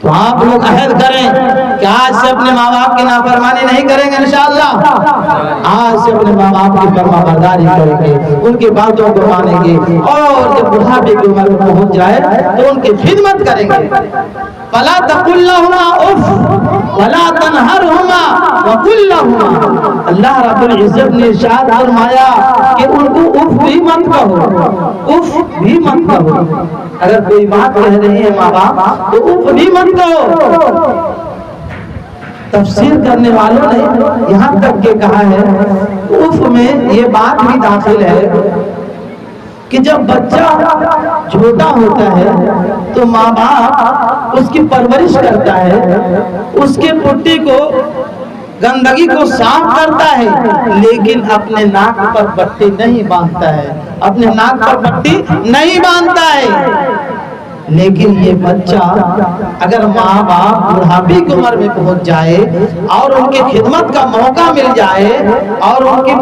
تو آپ لوگ عہد کریں کہ آج سے اپنے ماں باپ کی نافرمانی نہیں کریں گے انشاءاللہ. آج سے اپنے ماں باپ کی فرما برداری کریں گے، ان کی باتوں کو مانیں گے، اور جب بڑھاپے کی عمر میں پہنچ جائے تو ان کی خدمت کریں گے. فَلَا تَقُلْ لَهُمَا اُفٍّ وَلَا تَنْهَرْهُمَا وَقُلْ لَهُمَا. اللہ رب العزت نے ارشاد فرمایا کہ ان کو اف بھی مت کہو، اف بھی مت کہو. اگر کوئی بات کہہ رہے ہیں ماں باپ تو اف بھی مت کہو. تفسیر کرنے والوں نے یہاں تک کہ کہا ہے اف میں یہ بات بھی داخل ہے کہ جب بچہ چھوٹا ہوتا ہے تو ماں باپ اس کی پرورش کرتا ہے، اس کے پٹی کو گندگی کو صاف کرتا ہے، لیکن اپنے ناک پر پٹی نہیں باندھتا ہے، اپنے ناک پر پٹی نہیں باندھتا ہے. لیکن یہ بچہ اگر ماں باپ بڑھاپے کی عمر میں پہنچ جائے اور ان کی خدمت کا موقع مل جائے اور ان کی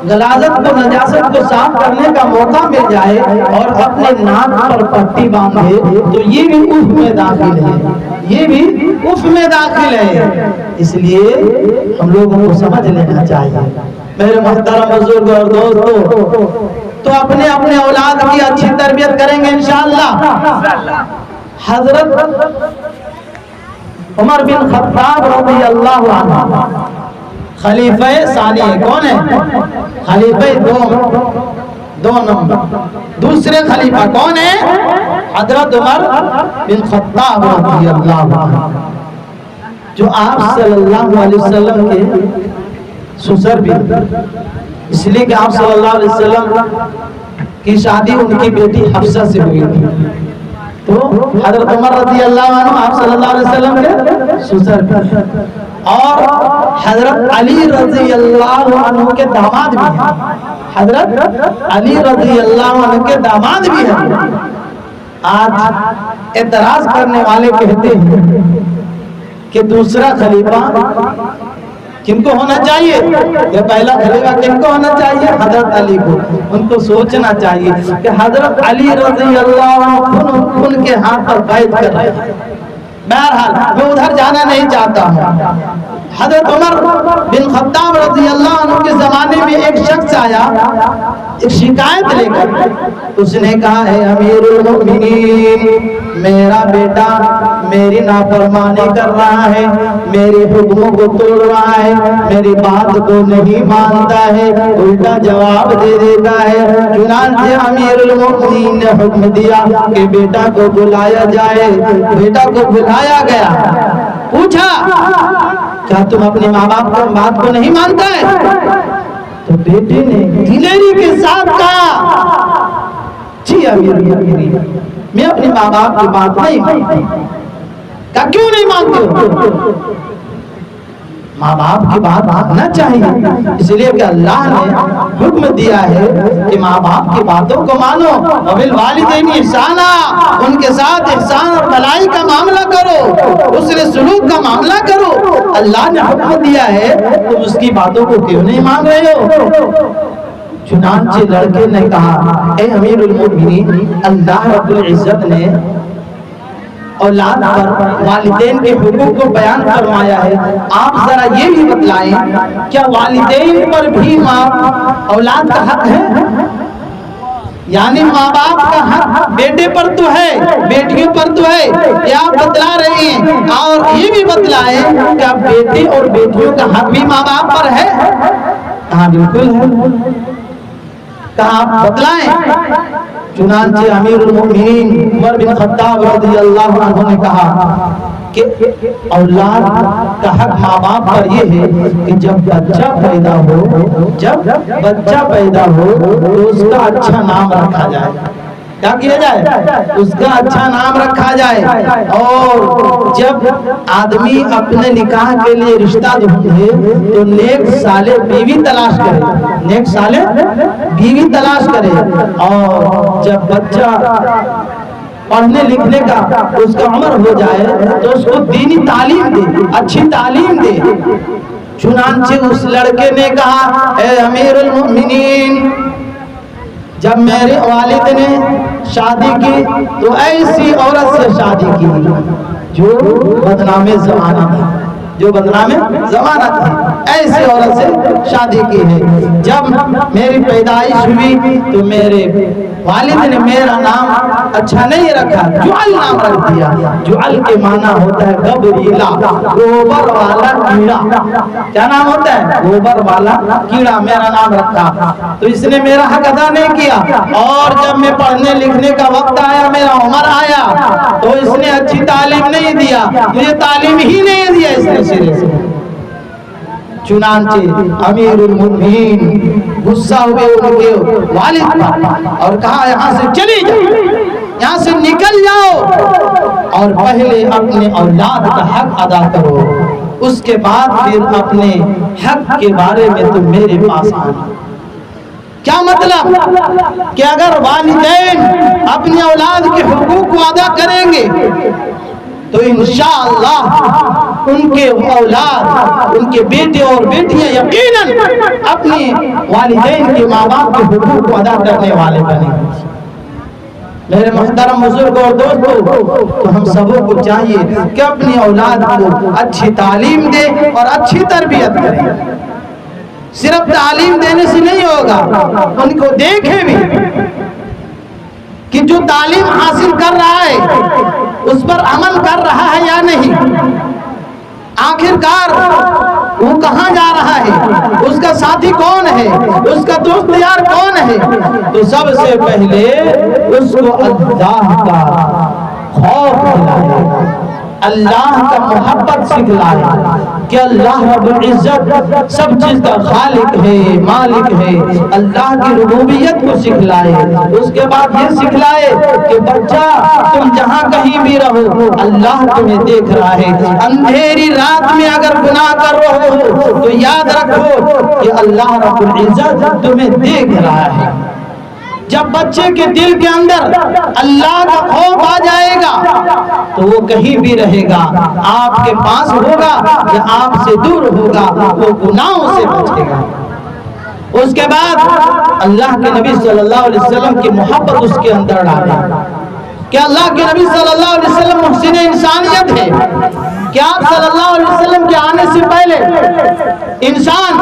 غلاظت کو نجاست کو صاف کرنے کا موقع مل جائے اور اپنے ناک پر پٹی باندھے تو یہ بھی اف میں داخل ہے، یہ بھی اف میں داخل ہے. اس لیے ہم لوگوں کو سمجھ لینا چاہیے. میرے محترم بزرگ اور دوستو، تو اپنے اولاد کی اچھی تربیت کریں گے انشاءاللہ. حضرت عمر بن خطاب رضی اللہ عنہ خلیفہ ثانی کون ہے؟ خلیفہ دو نمبر. دوسرے خلیفہ کون ہے؟ حضرت عمر بن خطاب رضی اللہ عنہ، جو آپ صلی اللہ علیہ وسلم کے سسر بھی، اس لیے کہ آپ صلی اللہ علیہ وسلم کی شادی ان کی بیٹی حفصہ سے ہوئی تھی. تو حضرت عمر رضی اللہ عنہ آپ صلی اللہ علیہ وسلم کے سسر بھی، اور حضرت علی رضی اللہ عنہ کے داماد بھی ہیں. حضرت علی رضی اللہ عنہ کے داماد بھی ہیں. آج اعتراض کرنے والے کہتے ہیں کہ دوسرا خلیفہ کن کو ہونا چاہیے؟ یہ پہلا خلیفہ کن کو ہونا چاہیے؟ حضرت علی کو. ان کو سوچنا چاہیے کہ حضرت علی رضی اللہ عنہ ان کے ہاتھ پر بیعت کر رہے ہیں. بہرحال میں ادھر جانا نہیں چاہتا ہوں. حضرت عمر بن خطاب رضی اللہ عنہ کے زمانے میں ایک شخص آیا ایک شکایت لے کر. اس نے کہا ہے امیر المؤمنین، میرا بیٹا میری نافرمانی کر رہا ہے، میری حکموں کو توڑ رہا ہے، میری بات کو نہیں مانتا ہے، الٹا جواب دے دیتا ہے. چنانچہ امیر المؤمنین نے حکم دیا کہ بیٹا کو بلایا جائے. بیٹا کو بلایا گیا، پوچھا کیا تم اپنے ماں باپ کی بات کو نہیں مانتا ہے؟ تو بیٹے نے دلیری کے ساتھ کہا جی امیر، میں اپنے ماں باپ کی بات نہیں مانتا. کہا کیوں نہیں مانتے ہو؟ ماں باپ کی بات ماننا چاہیے، اس لیے کہ اللہ نے حکم دیا ہے کہ ماں باپ کی باتوں کو مانو. وبالوالدین احسانا، ان کے ساتھ احسان اور بھلائی کا معاملہ کرو، حسن سلوک کا معاملہ کرو. اللہ نے حکم دیا ہے، تم اس کی باتوں کو کیوں نہیں مان رہے ہو؟ چنانچہ لڑکے نے کہا اے امیر المؤمنین، اللہ رب العزت نے اولاد پر والدین کے حقوق کو بیان فرمایا ہے. آپ ذرا یہ بھی بتلائیں کیا والدین پر بھی اولاد کا حق ہے؟ یعنی ماں باپ کا حق بیٹے پر تو ہے، بیٹیوں پر تو ہے، یہ آپ بتلا رہے ہیں، اور یہ بھی بتلائیں کہ اب بیٹے اور بیٹیوں کا حق بھی ماں باپ پر ہے؟ کہاں بالکل ہے، کہاں آپ بتلائیں؟ چنانچہ امیر المؤمنین عمر بن خطاب رضی اللہ عنہ نے کہا کہ اولاد کا حق ماں باپ پر یہ ہے کہ جب بچہ پیدا ہو تو اس کا اچھا نام رکھا جائے۔ کیا کیا جائے؟ اس کا اچھا نام رکھا جائے، اور جب آدمی اپنے نکاح کے لیے رشتہ ڈھونڈے تو نیک صالح بیوی تلاش کرے، نیک صالح بیوی تلاش کرے، اور جب بچہ پڑھنے لکھنے کا اس کا عمر ہو جائے تو اس کو دینی تعلیم دے، اچھی تعلیم دے۔ چنانچہ اس لڑکے نے کہا اے امیر المؤمنین، جب میرے والد نے شادی کی تو ایسی عورت سے شادی کی جو بدنام زمانہ تھا، جو بدنام زمانہ تھی، ایسی عورت سے شادی کی ہے۔ جب میری پیدائش ہوئی تو میرے والد نے میرا نام اچھا نہیں رکھا، جعل نام رکھ دیا۔ جعل کے معنی ہوتا ہے گبریلا، گوبر والا کیڑا۔ کیا نام ہوتا ہے؟ گوبر والا کیڑا میرا نام رکھا، تو اس نے میرا حق ادا نہیں کیا، اور جب میں پڑھنے لکھنے کا وقت آیا، میرا عمر آیا، تو اس نے اچھی تعلیم نہیں دیا، مجھے تعلیم ہی نہیں دیا اس نے سرے سے۔ چنانچہ امیر المؤمنین غصہ ہوئے ان کے والد پر اور کہا یہاں سے چلی جاؤ، یہاں سے نکل جاؤ، اور پہلے اپنے اولاد کا حق ادا کرو، اس کے بعد پھر اپنے حق کے بارے میں تم میرے پاس آنا۔ کیا مطلب کہ اگر والدین اپنی اولاد کے حقوق کو ادا کریں گے تو انشاءاللہ ان کے اولاد، ان کے بیٹے اور بیٹیاں یقیناً اپنی والدین کے ماں باپ کے حقوق کو ادا کرنے والے بنیں گے۔ میرے محترم بزرگوں اور دوستوں، تو ہم سبوں کو چاہیے کہ اپنی اولاد کو اچھی تعلیم دے اور اچھی تربیت کریں۔ صرف تعلیم دینے سے نہیں ہوگا، ان کو دیکھیں بھی کہ جو تعلیم حاصل کر رہا ہے اس پر عمل کر رہا ہے یا نہیں، آخرکار وہ کہاں جا رہا ہے، اس کا ساتھی کون ہے، اس کا دوست یار کون ہے۔ تو سب سے پہلے اس کو اللہ کا خوف دلائے، اللہ کا محبت سکھلائے کہ اللہ رب العزت سب چیز کا خالق ہے، مالک ہے، اللہ کی ربوبیت کو سکھلائے۔ اس کے بعد یہ سکھلائے کہ بچہ تم جہاں کہیں بھی رہو اللہ تمہیں دیکھ رہا ہے، اندھیری رات میں اگر گناہ کر رہے ہو تو یاد رکھو کہ اللہ رب العزت تمہیں دیکھ رہا ہے۔ جب بچے کے دل کے اندر اللہ کا خوف آ جائے گا تو وہ کہیں بھی رہے گا، آپ کے پاس ہوگا یا آپ سے دور ہوگا، وہ گناہوں سے بچے گا۔ اس کے بعد اللہ کے نبی صلی اللہ علیہ وسلم کی محبت اس کے اندر ڈالے کہ اللہ کے نبی صلی اللہ علیہ وسلم محسن انسانیت ہے، کہ آپ صلی اللہ علیہ وسلم کے آنے سے پہلے انسان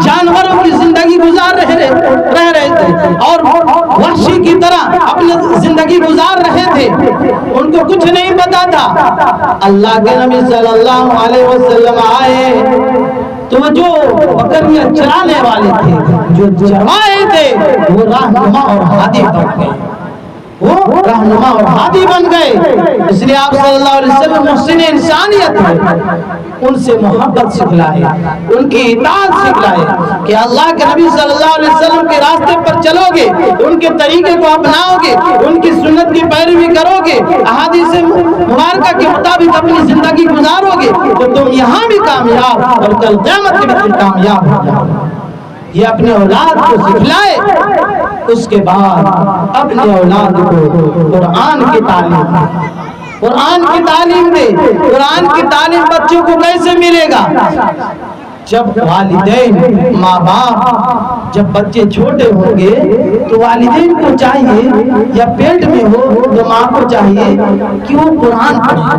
جانوروں کی زندگی گزار رہے تھے اور وحشی کی طرح اپنی زندگی گزار رہے تھے، ان کو کچھ نہیں پتا تھا۔ اللہ کے نبی صلی اللہ علیہ وسلم آئے تو جو بکریاں چرانے والے تھے، جو چروائے تھے، وہ رہنما اور ہادی بن گئے، وہ رہنما اور ہادی بن گئے۔ اس لیے آپ صلی اللہ علیہ وسلم محسن انسانیت ہے، ان سے محبت سکھلائے، ان کی اطاعت سکھلائے کہ اللہ کے نبی صلی اللہ علیہ وسلم کے راستے پر چلو گے، ان کے طریقے کو اپناؤ گے، ان کی سنت کی پیروی کرو گے، احادیث مبارکہ کے مطابق اپنی زندگی گزارو گے تو تم یہاں بھی کامیاب اور کل قیامت کے بھی کامیاب ہو جاؤ گے۔ یہ اپنے اولاد کو سکھلائے، اس کے بعد اپنے اولاد کو قرآن کی تعلیم دے، قرآن کی تعلیم دے۔ قرآن کی تعلیم بچوں کو کیسے ملے گا؟ جب والدین، ماں باپ، جب بچے چھوٹے ہوں گے تو والدین کو چاہیے، یا پیٹ میں ہو تو ماں کو چاہیے کہ وہ قرآن پڑھے۔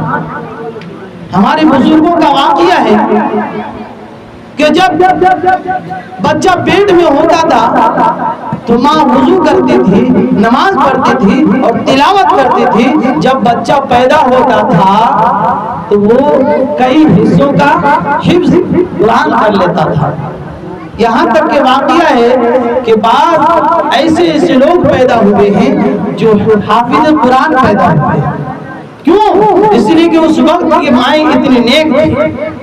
ہمارے بزرگوں کا واقعہ ہے کہ جب بچہ پیٹ میں ہوتا تھا تو ماں وضو کرتی تھی، نماز پڑھتی تھی اور تلاوت کرتی تھی۔ جب بچہ پیدا ہوتا تھا تو وہ کئی حصوں کا حفظ قرآن کر لیتا تھا۔ یہاں تک کہ واقعہ ہے کہ بعض ایسے لوگ پیدا ہوئے ہیں جو حافظ قرآن پیدا ہوئے ہیں۔ کیوں؟ اس لیے کہ اس وقت کی مائیں اتنی نیک تھی۔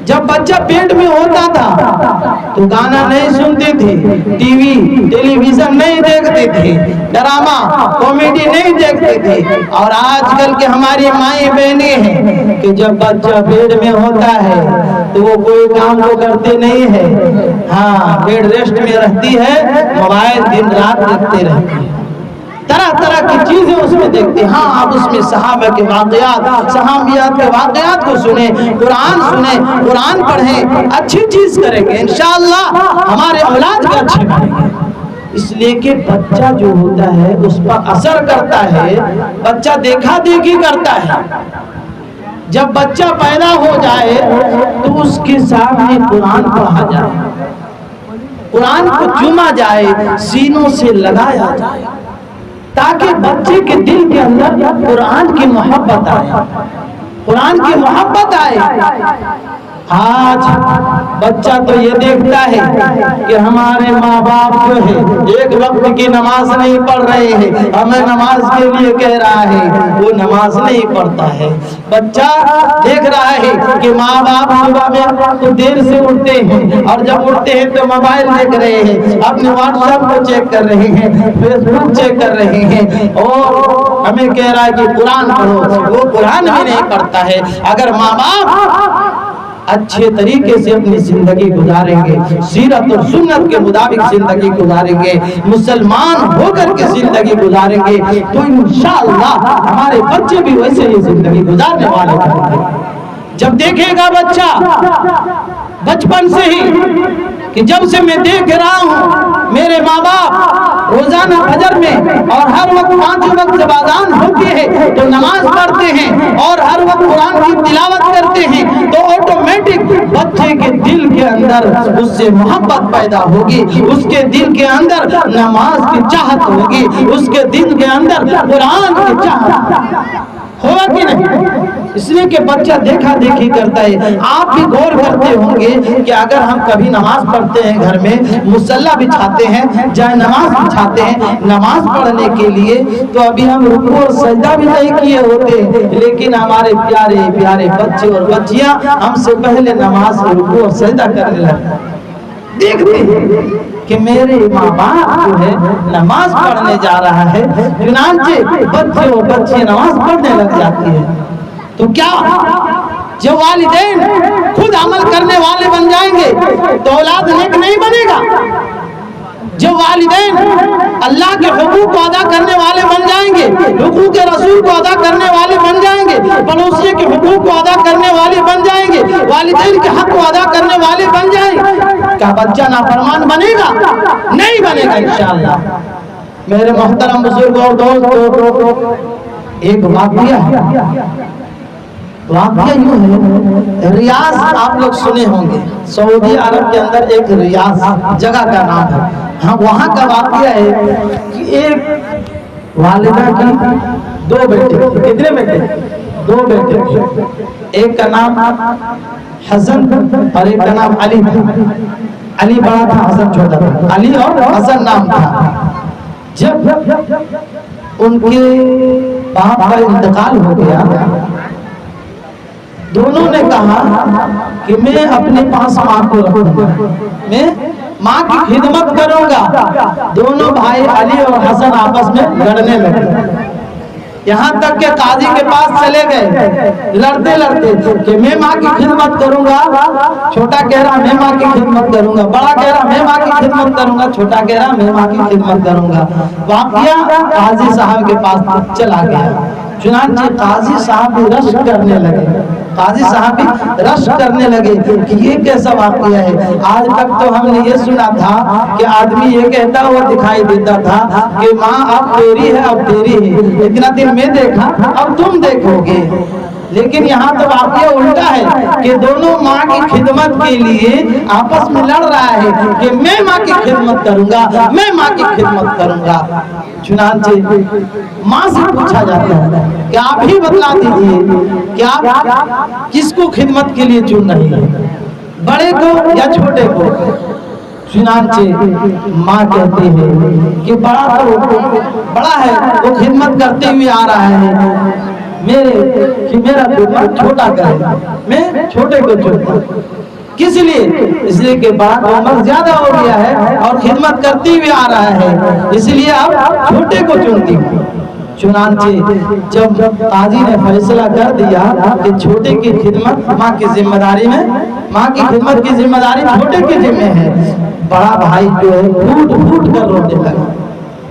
جب بچہ پیٹ میں ہوتا تھا تو گانا نہیں سنتی تھی، ٹی وی ٹیلی ویژن نہیں دیکھتی تھی، ڈرامہ کامیڈی نہیں دیکھتی تھی۔ اور آج کل کے ہماری مائیں بہنیں ہیں کہ جب بچہ پیٹ میں ہوتا ہے تو وہ کوئی کام کو کرتے نہیں ہے، ہاں بیڈ ریسٹ میں رہتی ہے، موبائل دن رات دیکھتے رہتی ہے، طرح طرح کی چیزیں اس میں دیکھتے ہیں۔ ہاں آپ اس میں صحابہ کے واقعات، صحابیات کے واقعات کو سنیں، قرآن سنیں، قرآن پڑھیں، اچھی چیز کریں گے انشاءاللہ ہمارے اولاد بھی اچھے بنیں گے۔ اس لیے کہ بچہ جو ہوتا ہے اس پر اثر کرتا ہے، بچہ دیکھا دیکھی کرتا ہے۔ جب بچہ پیدا ہو جائے تو اس کے سامنے قرآن پڑھا جائے، قرآن کو چوما جائے، سینوں سے لگایا جائے، تاکہ بچے کے دل کے اندر قرآن کی محبت آئے، قرآن کی محبت آئے۔ آج بچہ تو یہ دیکھتا ہے کہ ہمارے ماں باپ جو ہے ایک وقت کی نماز نہیں پڑھ رہے ہیں، ہمیں نماز کے لیے کہہ رہا ہے، وہ نماز نہیں پڑھتا ہے۔ بچہ دیکھ رہا ہے کہ ماں باپ صبح میں تو دیر سے اٹھتے ہیں اور جب اٹھتے ہیں تو موبائل دیکھ رہے ہیں، اپنے واٹس ایپ کو چیک کر رہے ہیں، فیس بک چیک کر رہے ہیں، اور ہمیں کہہ رہا ہے کہ قرآن پڑھو، وہ قرآن بھی نہیں پڑھتا ہے۔ اگر ماں باپ اچھے طریقے سے اپنی زندگی گزاریں گے، سیرت اور سنت کے مطابق زندگی گزاریں گے، مسلمان ہو کر کے زندگی گزاریں گے، تو انشاءاللہ ہمارے بچے بھی ویسے ہی زندگی گزارنے والے ہوں گے۔ جب دیکھے گا بچہ بچپن سے ہی کہ جب سے میں دیکھ رہا ہوں میرے ماں باپ روزانہ فجر میں اور ہر وقت 5 وقت جب اذان ہوتی ہے تو نماز پڑھتے ہیں اور ہر وقت قرآن کی تلاوت کرتے ہیں، تو آٹومیٹک بچے کے دل کے اندر اس سے محبت پیدا ہوگی، اس کے دل کے اندر نماز کی چاہت ہوگی، اس کے دل کے اندر قرآن کی چاہت ہوگا کہ نہیں؟ اس لیے کہ بچہ دیکھا دیکھی کرتا ہے۔ آپ بھی غور کرتے ہوں گے کہ اگر ہم کبھی نماز پڑھتے ہیں گھر میں، مصلی بچھاتے ہیں، جائے نماز بچھاتے ہیں نماز پڑھنے کے لیے، تو ابھی ہم رکوع اور سجدہ بھی نہیں کیے ہوتے، لیکن ہمارے پیارے پیارے بچے اور بچیاں ہم سے پہلے نماز رکوع اور سجدہ کرنے لگتے ہیں۔ دیکھتے ہیں کہ میرے ماں باپ جو ہے نماز پڑھنے جا رہا ہے، چنانچہ بچے اور بچے نماز پڑھنے لگ جاتی ہے۔ تو کیا جو والدین خود عمل کرنے والے بن جائیں گے تو اولاد نیک نہیں بنے گا؟ جو والدین اللہ کے حقوق کو ادا کرنے والے بن جائیں گے، حقوق رسول کو ادا کرنے والے بن جائیں گے، پڑوسی کے حقوق کو ادا کرنے والے بن جائیں گے، والدین کے حق کو ادا کرنے والے بن جائیں گے، کیا بچہ نافرمان بنے گا؟ نہیں بنے گا انشاءاللہ۔ میرے محترم بزرگ اور دوستو، ایک واقعہ یوں ہے، ریاض آپ لوگ سنے ہوں گے، سعودی عرب کے اندر ایک ریاض جگہ کا نام ہے۔ ہاں وہاں کا واقعہ ہے کہ ایک والدہ کی 2 بیٹے، کتنے بیٹے؟ 2 بیٹے، ایک کا نام حسن اور ایک کا نام علی تھا۔ علی بڑا تھا، حسن چھوٹا تھا، علی اور حسن نام تھا۔ جب ان کے باپ کا انتقال ہو گیا، دونوں نے کہا کہ میں اپنے پاس ماں کو رکھوں گا، میں ماں کی خدمت کروں گا۔ دونوں بھائی علی اور حسن آپس میں لڑنے لگے، یہاں تک کہ قاضی کے پاس چلے گئے، لڑتے لڑتے کہ میں ماں کی خدمت کروں گا، چھوٹا کہہ رہا میں ماں کی خدمت کروں گا، بڑا کہہ رہا میں ماں کی خدمت کروں گا، چھوٹا کہہ رہا میں ماں کی خدمت کروں گا۔ واقعہ قاضی صاحب کے پاس چلا گیا، چنانچہ قاضی صاحب بھی رشک کرنے لگے، قاضی صاحب بھی رشک کرنے لگے کہ یہ کیسا واقعہ ہے۔ آج تک تو ہم نے یہ سنا تھا کہ آدمی یہ کہتا ہوا دکھائی دیتا تھا کہ ماں اب تیری ہے، اب تیری ہے، اتنا دن میں دیکھا اب تم دیکھو گے۔ لیکن یہاں تو واقعہ الٹا ہے کہ دونوں ماں کی خدمت کے لیے آپس میں لڑ رہا ہے کہ میں ماں کی خدمت کروں گا، میں ماں کی خدمت کروں گا۔ چنانچہ ماں سے پوچھا جاتا ہے کہ آپ ہی بتلا دیجئے کہ آپ کس کو خدمت کے لیے چن رہی ہیں، بڑے کو یا چھوٹے کو؟ چنانچہ ماں کہتی ہے کہ بڑا ہے، وہ خدمت کرتے ہوئے آ رہا ہے، میرا بیٹا چھوٹا کرے، میں چھوٹے کو چنتا ہوں۔ کس لیے؟ اس لیے کہ بڑا عمر زیادہ ہو گیا ہے اور خدمت کرتے ہوئے آ رہا ہے، اس لیے اب چھوٹے کو چنتی ہوں۔ چنانچہ جب قاضی نے فیصلہ کر دیا کہ چھوٹے کی خدمت ماں کی ذمہ داری میں، ماں کی خدمت کی ذمہ داری چھوٹے کے ذمہ ہے، بڑا بھائی جو ہے پھوٹ پھوٹ کر رونے لگا،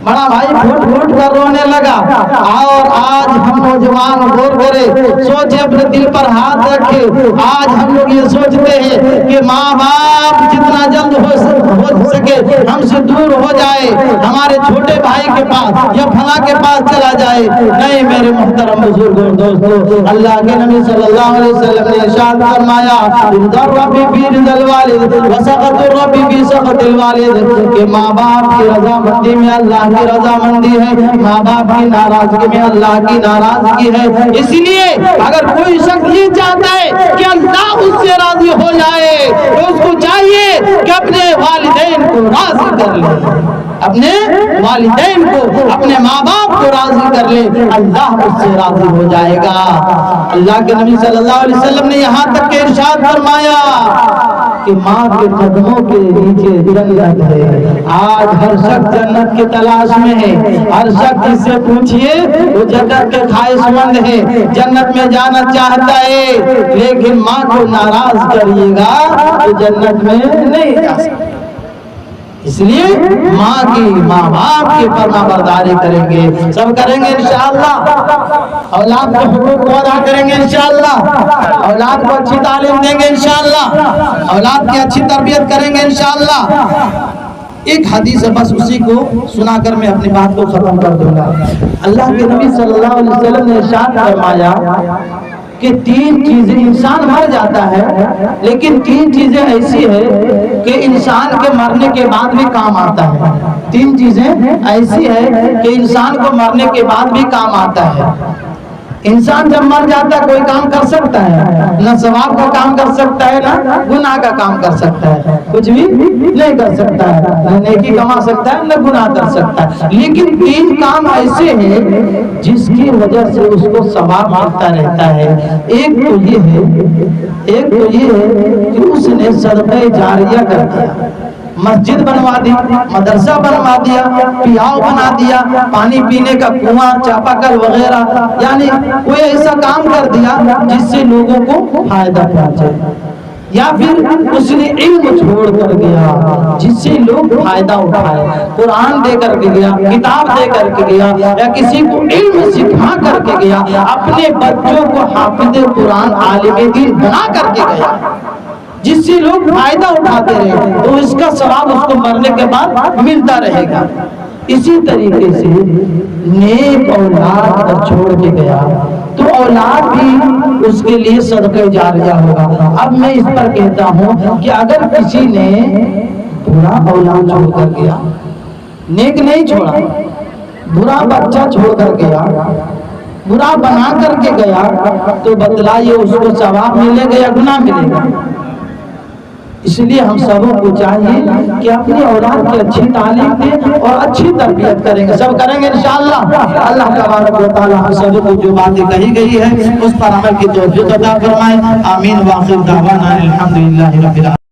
بڑا بھائی پھوٹ پھوٹ کر رونے لگا۔ اور آج ہم نوجوان غور کرے، سوچے، اپنے دل پر ہاتھ رکھے، آج ہم لوگ یہ سوچتے ہیں کہ ماں باپ جتنا جلد ہو سکے ہم سے دور ہو جائے، ہمارے چھوٹے بھائی کے پاس یا فلاں کے پاس چلا جائے۔ نہیں میرے محترم بزرگوں دوستو، اللہ کے نبی صلی اللہ علیہ وسلم نے ارشاد فرمایا، رضا الرب فی رضا الوالد وسخط الرب فی سخط الوالد، کہ ماں باپ کی رضامندی میں اللہ کی رضامندی ہے، ماں باپ کی ناراضگی میں اللہ کی ناراضگی ہے۔ اس لیے اگر کوئی شخص یہ چاہتا ہے کہ اللہ اس سے راضی ہو جائے تو اس کو چاہیے کہ اپنے والدین کو راضی کر لے، اپنے والدین کو، اپنے ماں باپ کو راضی کر لے، اللہ اس سے راضی ہو جائے گا۔ اللہ کے نبی صلی اللہ علیہ وسلم نے یہاں تک کہ ارشاد فرمایا کہ ماں کے قدموں کے نیچے جنت ہے۔ آج ہر شخص جنت کی تلاش میں ہے، ہر شخص اس سے پوچھئے وہ جنت کے خواہش مند ہے، جنت میں جانا چاہتا ہے، لیکن ماں کو ناراض کریے گا تو جنت میں نہیں جا سکتا۔ اس لیے ماں باپ کی فرما برداری کریں گے، سب کریں گے انشاءاللہ، اولاد کے حقوق کو ادا کریں گے انشاءاللہ، اولاد کو اچھی تعلیم دیں گے انشاءاللہ، اولاد کی اچھی تربیت کریں گے انشاءاللہ۔ ایک حدیث ہے، بس اسی کو سنا کر میں اپنی بات کو ختم کر دوں گا۔ اللہ کے نبی صلی اللہ علیہ وسلم نے ارشاد فرمایا کہ 3 چیزیں، انسان مر جاتا ہے لیکن 3 چیزیں ایسی ہے کہ انسان کے مرنے کے بعد بھی کام آتا ہے۔ 3 چیزیں ایسی ہے کہ انسان کو مرنے کے بعد بھی کام آتا ہے۔ انسان جب مر جاتا ہے کوئی کام کر سکتا ہے؟ نہ ثواب کا کام کر سکتا ہے، نہ گناہ کا کام کر سکتا ہے، کچھ بھی نہیں کر سکتا ہے، نہ نیکی کما سکتا ہے نہ گناہ کر سکتا ہے۔ لیکن 3 کام ایسے ہیں جس کی وجہ سے اس کو ثواب ملتا رہتا ہے۔ ایک تو یہ ہے کہ اس نے صدقہ جاریہ کر دیا، مسجد بنوا دی، مدرسہ بنوا دیا، پیاؤ بنا دیا، پانی پینے کا کنواں، چاپا کل وغیرہ، یعنی کوئی ایسا کام کر دیا جس سے لوگوں کو فائدہ پہنچے۔ یا پھر اس نے علم چھوڑ کر گیا جس سے لوگ فائدہ اٹھائے، قرآن دے کر کے گیا، کتاب دے کر کے گیا، یا کسی کو علم سکھا کر کے گیا، اپنے بچوں کو حافظ قرآن عالم دین بنا کر کے گیا جس سے لوگ فائدہ اٹھاتے رہے، تو اس کا ثواب اس کو مرنے کے بعد ملتا رہے گا۔ اسی طریقے سے نیک اولاد اگر چھوڑ کے گیا تو اولاد بھی اس کے لیے صدقہ جاریہ ہوگا۔ اب میں اس پر کہتا ہوں کہ اگر کسی نے برا اولاد چھوڑ کر گیا، نیک نہیں چھوڑا، برا بچہ چھوڑ کر گیا، برا بنا کر کے گیا، تو بتلائیے اس کو ثواب ملے گا یا گناہ ملے گا؟ اس لیے ہم سبوں کو چاہیے کہ اپنی اولاد کی اچھی تعلیم دیں اور اچھی تربیت کریں گے، سب کریں گے انشاءاللہ۔ اللہ تبارک و تعالی ہم سب کو جو باتیں کہی گئی ہے اس پر عمل کی توفیق عطا فرمائے، آمین۔ واخر دعوانا الحمدللہ رب العالمین۔